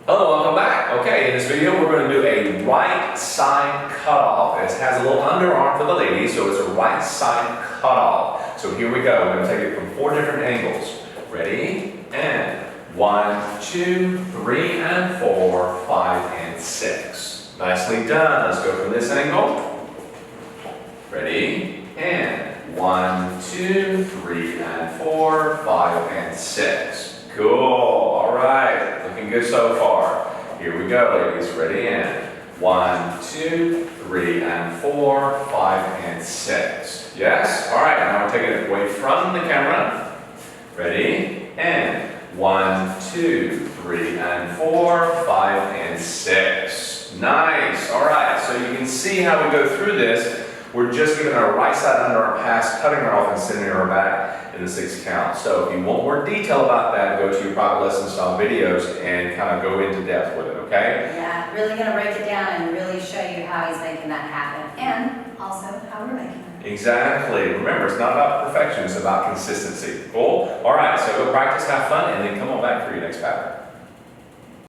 Hello, welcome back. Okay, in this video we're going to do a right side cutoff. It has a little underarm for the ladies, so it's a right side cutoff. So here we go. We're going to take it from 4 different angles. Ready? And 1, 2, 3, and 4, 5, and 6. Nicely done. Let's go from this angle. Ready? And 1, 2, 3, and 4, 5, and 6. Cool. All right. Looking good so far. Here we go, ladies. Ready? And 1, 2, 3, and 4, 5, and 6. Yes? All right. Now we're taking it away from the camera. Ready? And 1, 2, 3, and 4, 5, and 6. Nice. All right. So you can see how we go through this. We're just giving our right side underarm pass, cutting her off and sending her back in the 6 count. So if you want more detail about that, go to your private lesson style videos and kind of go into depth with it, okay? Yeah, really going to break it down and really show you how he's making that happen and also how we're making it. Exactly. Remember, it's not about perfection, it's about consistency. Cool? All right, so go practice, have fun, and then come on back for your next pattern.